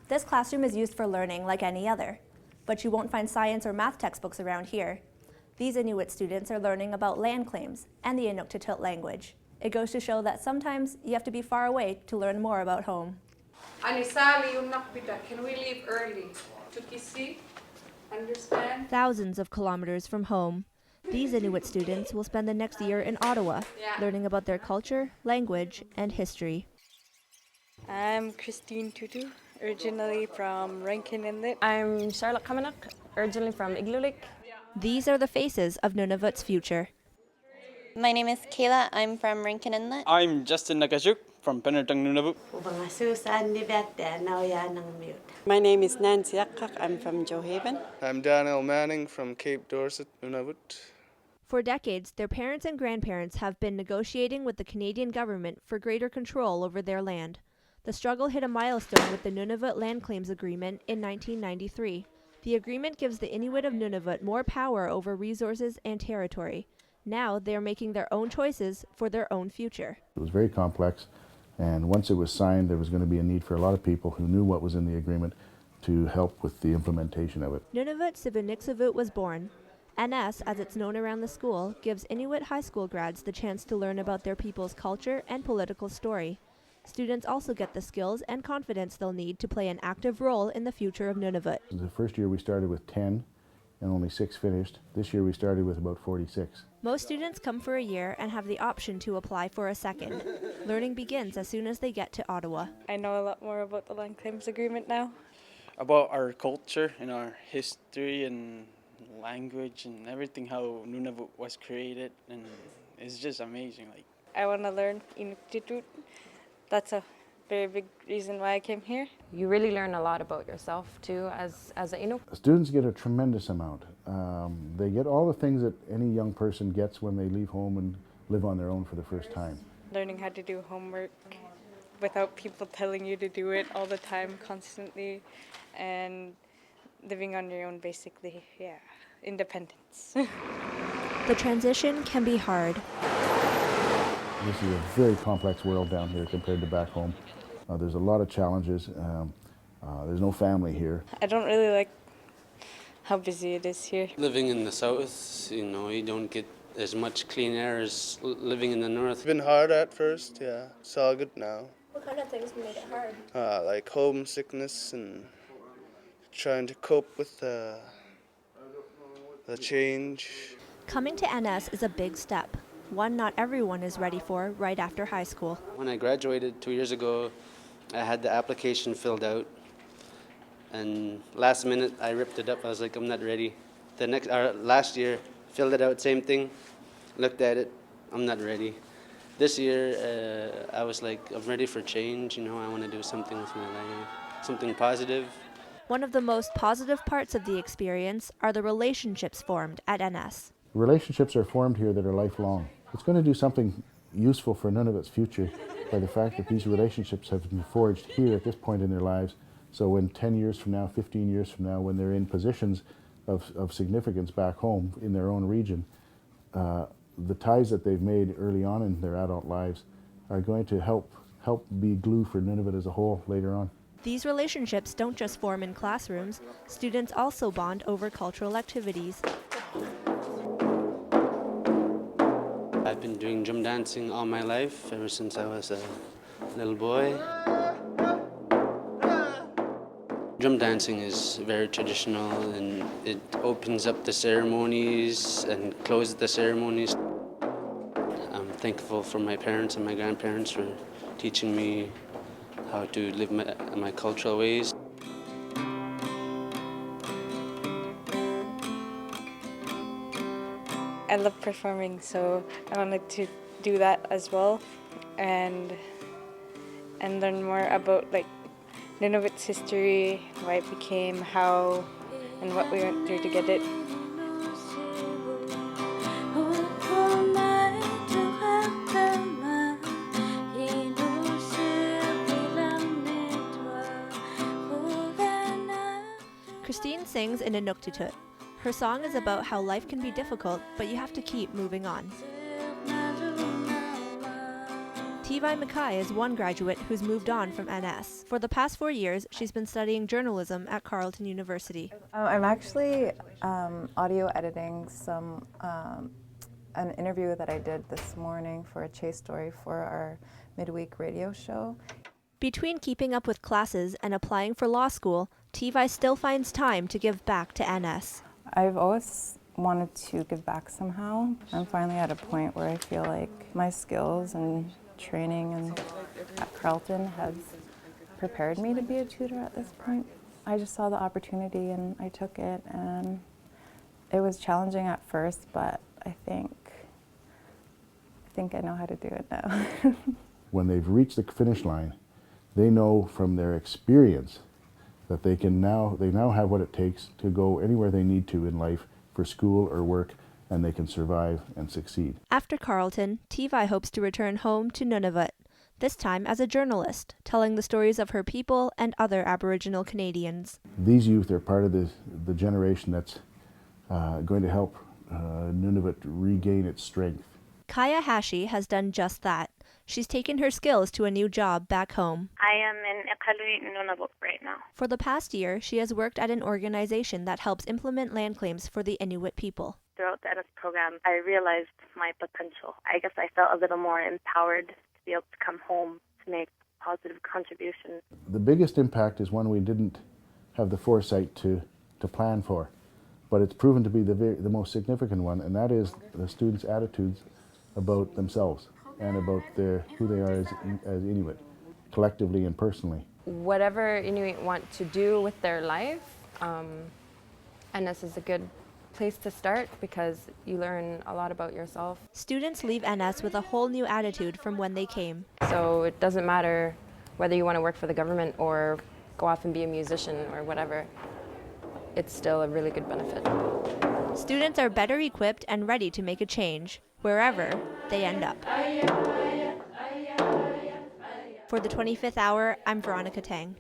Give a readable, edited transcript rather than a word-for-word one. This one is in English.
This classroom is used for learning like any other, but you won't find science or math textbooks around here. These Inuit students are learning about land claims and the Inuktitut language. It goes to show that sometimes you have to be far away to learn more about home. Can we leave early? Tukisi? Understand? Thousands of kilometers from home, these Inuit students will spend the next year in Ottawa, learning about their culture, language, and history. I'm Christine Tutu, originally from Rankin Inlet. I'm Charlotte Kamenuk, originally from Igloolik. These are the faces of Nunavut's future. My name is Kayla. I'm from Rankin Inlet. I'm Justin Nakashuk from Penartung, Nunavut. My name is Nancy Akkak. I'm from Johaven. I'm Daniel Manning from Cape Dorset, Nunavut. For decades, their parents and grandparents have been negotiating with the Canadian government for greater control over their land. The struggle hit a milestone with the Nunavut Land Claims Agreement in 1993. The agreement gives the Inuit of Nunavut more power over resources and territory. Now they are making their own choices for their own future. It was very complex, and once it was signed, there was going to be a need for a lot of people who knew what was in the agreement to help with the implementation of it. Nunavut Sivuniksavut was born. NS, as it's known around the school, gives Inuit high school grads the chance to learn about their people's culture and political story. Students also get the skills and confidence they'll need to play an active role in the future of Nunavut. The first year we started with 10 and only 6 finished. This year we started with about 46. Most students come for a year and have the option to apply for a second. Learning begins as soon as they get to Ottawa. I know a lot more about the Land Claims Agreement now. About our culture and our history and language and everything, how Nunavut was created, and it's just amazing. I want to learn Inuktitut. That's a very big reason why I came here. You really learn a lot about yourself too as an Inuk. Students get a tremendous amount. They get all the things that any young person gets when they leave home and live on their own for the first time. Learning how to do homework without people telling you to do it all the time, constantly, and living on your own, basically. Yeah, independence. The transition can be hard. This is a very complex world down here compared to back home. There's a lot of challenges. There's no family here. I don't really like how busy it is here. Living in the south, you don't get as much clean air as living in the north. It's been hard at first, yeah. It's all good now. What kind of things made it hard? Like homesickness and trying to cope with the change. Coming to NS is a big step, one not everyone is ready for right after high school. When I graduated 2 years ago, I had the application filled out, and last minute I ripped it up. I was like, I'm not ready. Last year, filled it out, same thing, looked at it, I'm not ready. This year, I was like, I'm ready for change. I want to do something with my life, something positive. One of the most positive parts of the experience are the relationships formed at NS. Relationships are formed here that are lifelong. It's going to do something useful for Nunavut's future by the fact that these relationships have been forged here at this point in their lives. So when 10 years from now, 15 years from now, when they're in positions of significance back home in their own region, the ties that they've made early on in their adult lives are going to help be glue for Nunavut as a whole later on. These relationships don't just form in classrooms. Students also bond over cultural activities. I've been doing drum dancing all my life, ever since I was a little boy. Drum dancing is very traditional, and it opens up the ceremonies and closes the ceremonies. I'm thankful for my parents and my grandparents for teaching me how to live my cultural ways. I love performing, so I wanted to do that as well, and learn more about Nunavut's history, why it became, how, and what we went through to get it. Christine sings in Inuktitut. Her song is about how life can be difficult, but you have to keep moving on. Tivai Mackay is one graduate who's moved on from NS. For the past 4 years, she's been studying journalism at Carleton University. I'm actually audio editing an interview that I did this morning for a chase story for our midweek radio show. Between keeping up with classes and applying for law school, Tivai still finds time to give back to NS. I've always wanted to give back somehow. I'm finally at a point where I feel like my skills and training at Carleton has prepared me to be a tutor at this point. I just saw the opportunity and I took it, and it was challenging at first, but I think I know how to do it now. When they've reached the finish line, they know from their experience that they now have what it takes to go anywhere they need to in life for school or work, and they can survive and succeed. After Carleton, Tivai hopes to return home to Nunavut, this time as a journalist, telling the stories of her people and other Aboriginal Canadians. These youth are part of the generation that's going to help Nunavut regain its strength. Kaya Hashi has done just that. She's taken her skills to a new job back home. I am in Iqaluit, Nunavut right now. For the past year, she has worked at an organization that helps implement land claims for the Inuit people. Throughout the NS program, I realized my potential. I guess I felt a little more empowered to be able to come home to make positive contributions. The biggest impact is one we didn't have the foresight to plan for, but it's proven to be the most significant one, and that is the students' attitudes about themselves and about who they are as Inuit, collectively and personally. Whatever Inuit want to do with their life, NS is a good place to start because you learn a lot about yourself. Students leave NS with a whole new attitude from when they came. So it doesn't matter whether you want to work for the government or go off and be a musician or whatever. It's still a really good benefit. Students are better equipped and ready to make a change, wherever they end up. For the 25th hour, I'm Veronica Tang.